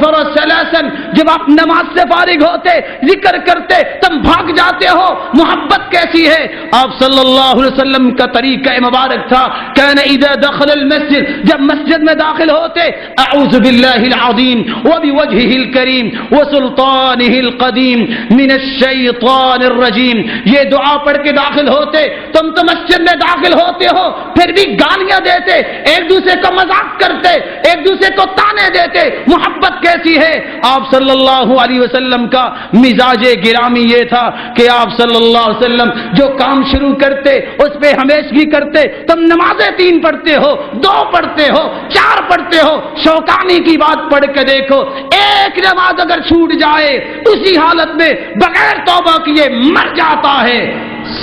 تذكر ثلاثا، جب آپ نماز سے فارغ ہوتے ذکر کرتے تم بھاگ جاتے ہو. محبت کیسی ہے؟ آپ صلی اللہ علیہ وسلم کا طریقہ مبارک تھا كان اذا دخل المسجد، جب مسجد میں داخل ہوتے اعوذ باللہ العظیم وبوجهه الکریم وسلطانه القدیم من الشیطان الرجیم. یہ دعا پڑھ کے داخل ہوتے. تم تو مسجد میں داخل ہوتے ہو پھر بھی گالیاں دیتے، ایک دوسرے کو مذاق کرتے، ایک دوسرے کو تانے دیتے. محبت کیسی ہے؟ آپ صلی اللہ علیہ وسلم کا مزاج گرامی یہ تھا کہ آپ صلی اللہ علیہ وسلم جو کام شروع کرتے اس پہ ہمیشگی کرتے. تم نمازیں 3 پڑھتے ہو، 2 پڑھتے ہو، 4 پڑھتے ہو، شوکانی کی بات پڑھ کے دیکھو، ایک نماز اگر چھوٹ جائے اسی حالت میں بغیر توبہ کیے مر جاتا ہے،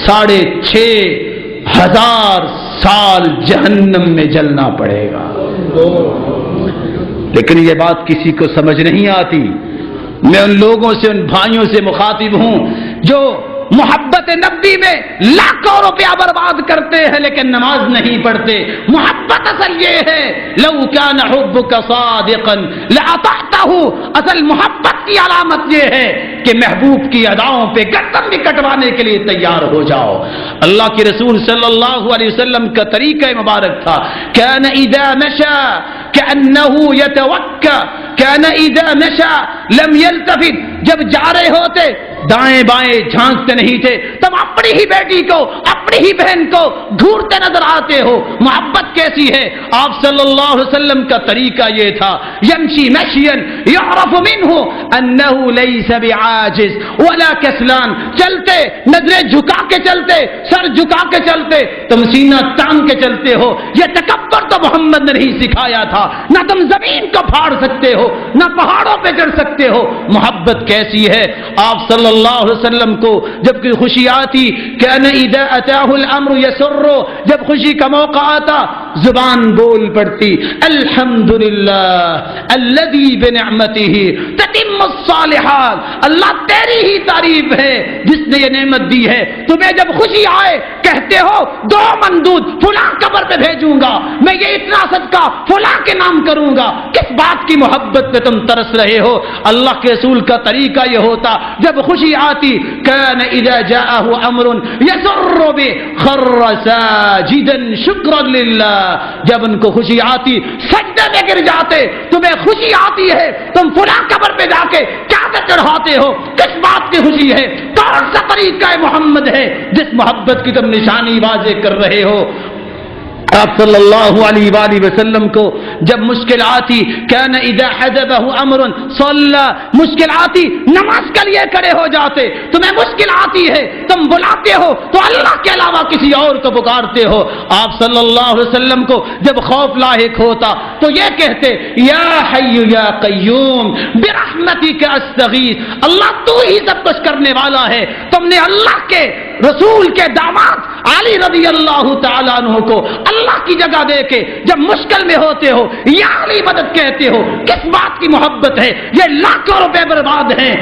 6,500 سال جہنم میں جلنا پڑے گا. لیکن یہ بات کسی کو سمجھ نہیں آتی. میں ان لوگوں سے، ان بھائیوں سے مخاطب ہوں جو محبت نبی میں لاکھوں روپیہ برباد کرتے ہیں لیکن نماز نہیں پڑھتے. محبت اصل یہ ہے لو كان حبك صادقا لاطعته. اصل محبت کی علامت یہ ہے کہ محبوب کی اداؤں پہ گردن بھی کٹوانے کے لیے تیار ہو جاؤ. اللہ کے رسول صلی اللہ علیہ وسلم کا طریقہ مبارک تھا كان اذا مشى كأنه يتوكا كان اذا مشى لم يلتفت. جب جا رہے ہوتے دائیں بائیں جھانکتے نہیں تھے. تم اپنی ہی بیٹی کو، اپنی ہی بہن کو گھورتے نظر آتے ہو. محبت کیسی ہے؟ آپ صلی اللہ علیہ وسلم کا طریقہ یہ تھا یمشی مشیا یعرف منہ انہ لیس بعاجز ولا کسلان. چلتے نظریں جھکا کے چلتے، سر جھکا کے چلتے. تم سینہ تان کے چلتے ہو. یہ تکبر تو محمد نے نہیں سکھایا تھا. نہ تم زمین کو پھاڑ سکتے ہو، نہ پہاڑوں پہ چڑھ سکتے ہو. محبت کیسی ہے؟ آپ صلی اللہ علیہ وسلم کو جب کوئی خوشی آتی كان اذا اتاه الامر يسر. جب خوشی کا موقع آتا زبان بول پڑتی الحمدللہ الذي بنعمته تتم الصالحات. اللہ تیری ہی تعریف ہے جس نے یہ نعمت دی ہے. تمہیں جب خوشی آئے کہتے ہو 2 مندود فلاں قبر پہ بھیجوں گا، میں یہ اتنا صدقہ فلاں کے نام کروں گا. کس بات کی محبت پہ تم ترس رہے ہو؟ اللہ کے رسول کا طریقہ یہ ہوتا جب خوشی آتی كان اذا جاءه امر يسر به خر ساجدا شكرا لله. جب ان کو خوشی آتی سجدے میں گر جاتے. تمہیں خوشی آتی ہے تم فلاں قبر پہ جا کے چادر چڑھاتے ہو. کس بات کی خوشی ہے؟ کون سا طریقہ محمد ہے جس محبت کی تم نشانی واضح کر رہے ہو؟ آپ صلی اللہ علیہ وآلہ وسلم کو جب مشکل آتی كان اذا حزبه امر صلى. مشکل آتی نماز کے لیے کھڑے ہو جاتے. تمہیں مشکل آتی ہے تم بلاتے ہو تو اللہ کے علاوہ کسی اور کو پکارتے ہو. آپ صلی اللہ علیہ وسلم کو جب خوف لاحق ہوتا تو یہ کہتے یا حی یا قیوم برحمتک استغیث. اللہ تو ہی سب کچھ کرنے والا ہے. تم نے اللہ کے رسول کے داماد علی رضی اللہ تعالیٰ عنہ کو اللہ کی جگہ دے کے جب مشکل میں ہوتے ہو یا علی مدد کہتے ہو. کس بات کی محبت ہے؟ یہ لاکھوں روپے برباد ہیں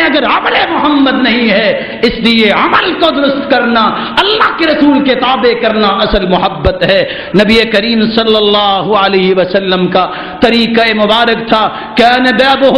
اگر عمل محمد نہیں ہے. اس لیے عمل کو درست کرنا، اللہ کے رسول کے تابع کرنا اصل محبت ہے. نبی کریم صلی اللہ علیہ وسلم کا طریقہ مبارک تھا كان بابه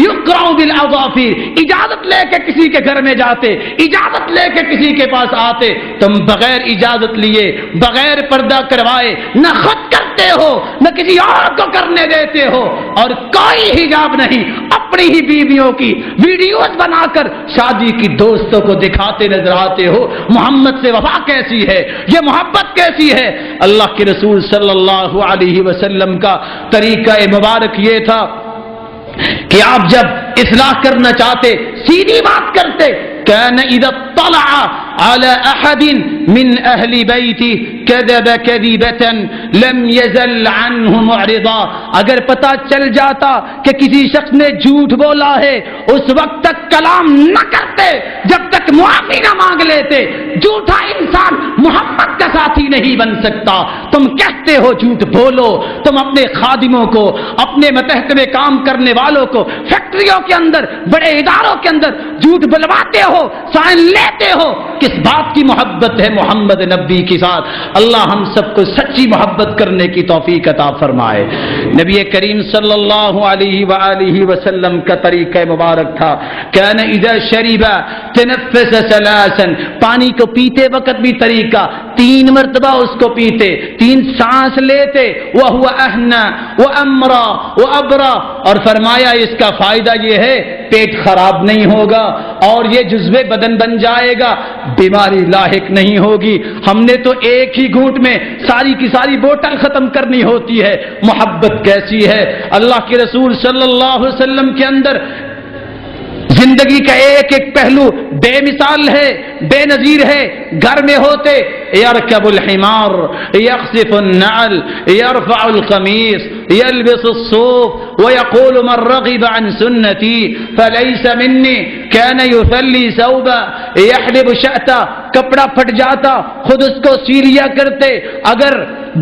يقرع بالاظافر. اجازت لے کے کسی کے گھر میں جاتے، اجازت لے کے کسی کے پاس آتے. تم بغیر اجازت لیے، بغیر پردہ کروائے نہ خود کرتے ہو نہ کسی اور کو کرنے دیتے ہو، اور کوئی حجاب نہیں. اپنی ہی بیویوں کی ویڈیوز بنا کر شادی کی دوستوں کو دکھاتے نظر آتے ہو. محمد سے وفا کیسی ہے؟ یہ محبت کیسی ہے؟ اللہ کے رسول صلی اللہ علیہ وسلم کا طریقہ مبارک یہ تھا کہ آپ جب اصلاح کرنا چاہتے سیدھی بات کرتے. كان اذا اطلع على احد من اهل بيته كذب كذبة لم يزل عنه معرضا. اگر پتہ چل جاتا کہ کسی شخص نے جھوٹ بولا ہے اس وقت تک کلام نہ کرتے جب تک معافی نہ مانگ لیتے. جھوٹا انسان محمد کا ساتھی نہیں بن سکتا. تم کہتے ہو جھوٹ بولو. تم اپنے خادموں کو، اپنے متحد میں کام کرنے والوں کو، فیکٹریوں کے اندر، بڑے اداروں کے اندر جھوٹ بلواتے ہو، سائن لیتے ہو. کس بات کی محبت ہے محمد نبی کے ساتھ اللہ ہم سب کو سچی محبت کرنے کی توفیق عطا فرمائے۔ نبی کریم صلی اللہ علیہ وآلہ وسلم کا طریقہ مبارک تھا کان اذا شرب تنفس ثلاثا، پانی کو پیتے وقت بھی طریقہ 3 مرتبہ اس کو پیتے، 3 سانس لیتے، وهو اهنا وامرا وابرا، اور فرمایا اس کا فائدہ یہ ہے پیٹ خراب نہیں ہوگا اور یہ جزو بدن بن جائے گا، بیماری لاحق نہیں ہوگی۔ ہم نے تو ایک ہی گھونٹ میں ساری کی ساری بوتل ختم کرنی ہوتی ہے، محبت کیسی ہے۔ اللہ کے رسول صلی اللہ علیہ وسلم کے اندر زندگی کا ایک ایک پہلو بے مثال ہے، بے نظیر ہے۔ گھر میں ہوتے یرکب الحمار یخصف النعل یرفع القمیص یلبس الصوف ویقول من رغب عن سنتی فلیس منی، کان یثلی ثوبا یحلب شأتا، کپڑا پھٹ جاتا خود اس کو سی لیا کرتے، اگر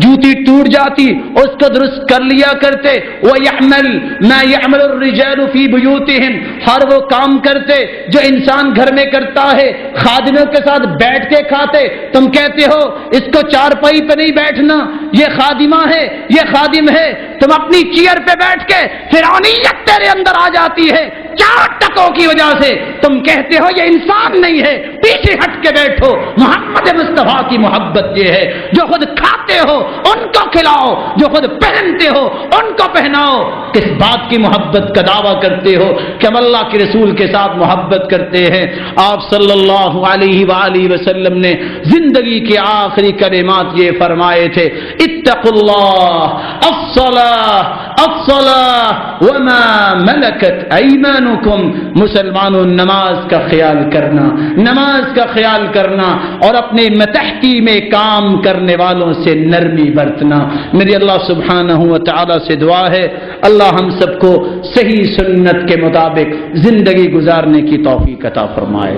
جوتی ٹوٹ جاتی اس کو درست کر لیا کرتے۔ وَيَعْمَلْ مَا يَعْمَلُ الرِّجَالُ فِي بُيُوتِهِمْ، ہر وہ کام کرتے جو انسان گھر میں کرتا ہے، خادموں کے ساتھ بیٹھ کے کھاتے۔ تم کہتے ہو اس کو چارپائی پہ نہیں بیٹھنا، یہ خادمہ ہے، یہ خادم ہے، تم اپنی چیئر پہ بیٹھ کے فرعونیت تیرے اندر آ جاتی ہے 4 ٹکوں کی وجہ سے۔ تم کہتے ہو یہ انسان نہیں ہے، پیچھے ہٹ کے بیٹھو۔ محمد مصطفیٰ کی محبت یہ ہے جو خود کھاتے ہو ان کو کھلاؤ، جو خود پہنتے ہو ان کو پہناؤ۔ کس بات کی محبت کا دعویٰ کرتے ہو کہ ہم اللہ کے رسول کے ساتھ محبت کرتے ہیں؟ آپ صلی اللہ علیہ وآلہ وسلم نے زندگی کے آخری کلمات یہ فرمائے تھے، اتقوا اللہ الصلاۃ الصلاۃ وما ملکت ایمانکم، مسلمانوں نماز کا خیال کرنا، نماز کا خیال کرنا اور اپنے متحدی میں کام کرنے والوں سے نرمی برتنا۔ میری اللہ سبحانہ و تعالی سے دعا ہے اللہ ہم سب کو صحیح سنت کے مطابق زندگی گزارنے کی توفیق عطا فرمائے۔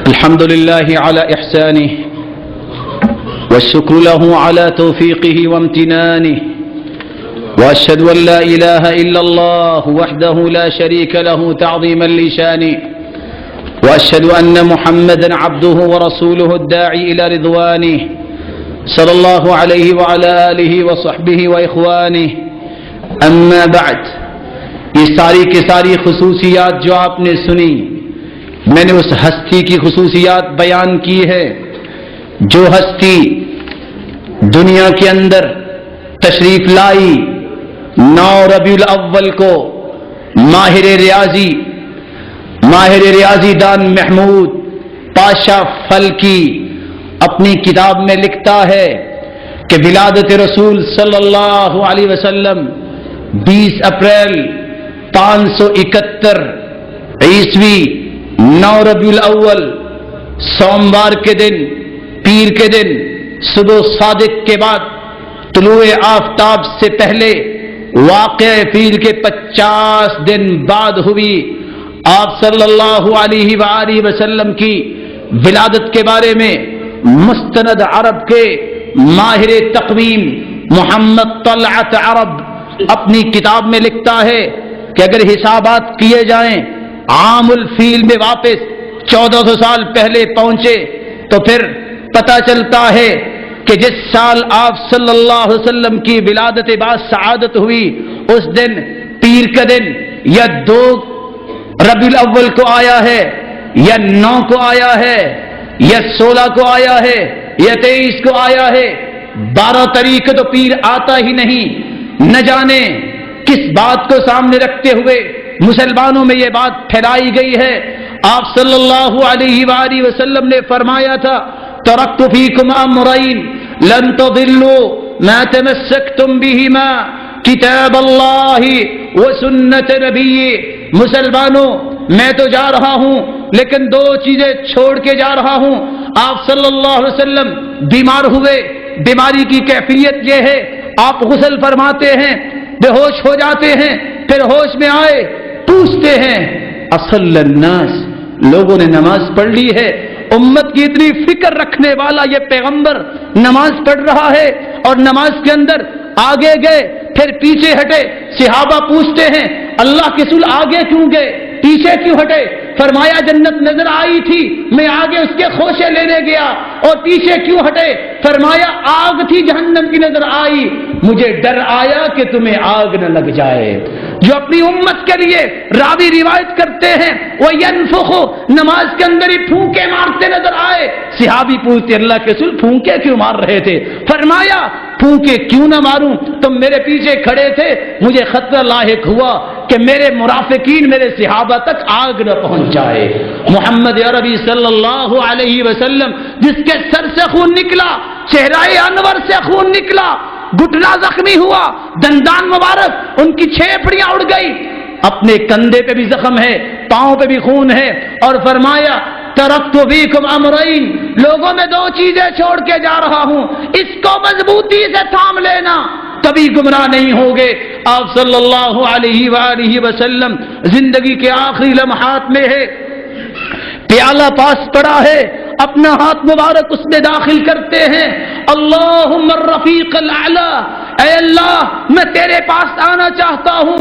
الحمد لله على إحسانه والشكر له على توفيقه وامتنانه، وأشهد أن لا إله إلا الله وحده لا شريك له تعظيما لشانه، وأشهد أن محمدا عبده ورسوله الداعي إلى رضوانه صلى الله عليه وعلى آله وصحبه وإخوانه، أما بعد۔ یہ ساری کی ساری خصوصیات جو آپ نے سنی، میں نے اس ہستی کی خصوصیات بیان کی ہے جو ہستی دنیا کے اندر تشریف لائی 9 ربیع الاول کو۔ ماہر ریاضی دان محمود پاشا فلکی اپنی کتاب میں لکھتا ہے کہ ولادت رسول صلی اللہ علیہ وسلم 20 اپریل 571 عیسوی 9 ربیع الاول سوموار کے دن، پیر کے دن، صبح صادق کے بعد طلوع آفتاب سے پہلے واقع پیر کے 50 دن بعد ہوئی۔ آپ صلی اللہ علیہ وآلہ وسلم کی ولادت کے بارے میں مستند عرب کے ماہر تقویم محمد طلعت عرب اپنی کتاب میں لکھتا ہے کہ اگر حسابات کیے جائیں عام الفیل میں واپس 1400 سال پہلے پہنچے تو پھر پتہ چلتا ہے کہ جس سال آپ صلی اللہ علیہ وسلم کی ولادت بعد سعادت ہوئی اس دن پیر کا دن یا 2 ربیع الاول کو آیا ہے یا 9 کو آیا ہے یا 16 کو آیا ہے یا 23 کو آیا ہے، 12 تاریخ تو پیر آتا ہی نہیں۔ نہ جانے کس بات کو سامنے رکھتے ہوئے مسلمانوں میں یہ بات پھیلائی گئی ہے۔ آپ صلی اللہ علیہ وآلہ وسلم نے فرمایا تھا ترکت فیکم امرین لن تضلوا ما تمسکتم بہما کتاب اللہ وسنت نبی۔ مسلمانوں میں تو جا رہا ہوں لیکن 2 چیزیں چھوڑ کے جا رہا ہوں۔ آپ صلی اللہ علیہ وسلم بیمار ہوئے، بیماری کی کیفیت یہ ہے آپ غسل فرماتے ہیں، بے ہوش ہو جاتے ہیں، پھر ہوش میں آئے پوچھتے ہیں اصل الناس، لوگوں نے نماز پڑھ لی ہے؟ امت کی اتنی فکر رکھنے والا یہ پیغمبر نماز پڑھ رہا ہے اور نماز کے اندر آگے گئے پھر پیچھے ہٹے. صحابہ پوچھتے ہیں اللہ کے رسول آگے کیوں گئے, پیچھے کیوں ہٹے؟ فرمایا جنت نظر آئی تھی, میں آگے اس کے خوشے لینے گیا. اور پیچھے کیوں ہٹے؟ فرمایا آگ تھی جہنم کی نظر آئی, مجھے ڈر آیا کہ تمہیں آگ نہ لگ جائے. جو اپنی امت کے لیے راوی روایت کرتے ہیں وہ ينفخ, نماز کے اندر ہی پھونکے مارتے نظر آئے. صحابی پوچھتے اللہ کے رسول پھونکے کیوں مار رہے تھے؟ فرمایا پھونکے کیوں نہ ماروں, تم میرے پیچھے کھڑے تھے, مجھے خطرہ لاحق ہوا کہ میرے مرافقین میرے صحابہ تک آگ نہ پہنچ جائے. محمد عربی صلی اللہ علیہ وسلم جس کے سر سے خون نکلا, چہرہ انور سے خون نکلا, گھٹنا زخمی ہوا, دندان مبارک ان کی چھیپڑیاں اڑ گئی, اپنے کندھے پہ بھی زخم ہے, پاؤں پہ بھی خون ہے, اور فرمایا ترکت فیکم امرین, لوگوں میں دو چیزیں چھوڑ کے جا رہا ہوں, اس کو مضبوطی سے تھام لینا, کبھی گمراہ نہیں ہوگے. آپ صلی اللہ علیہ وآلہ وسلم زندگی کے آخری لمحات میں ہے, پیالہ پاس پڑا ہے, اپنا ہاتھ مبارک اس میں داخل کرتے ہیں, اللہم الرفیق الاعلی, اے اللہ میں تیرے پاس آنا چاہتا ہوں.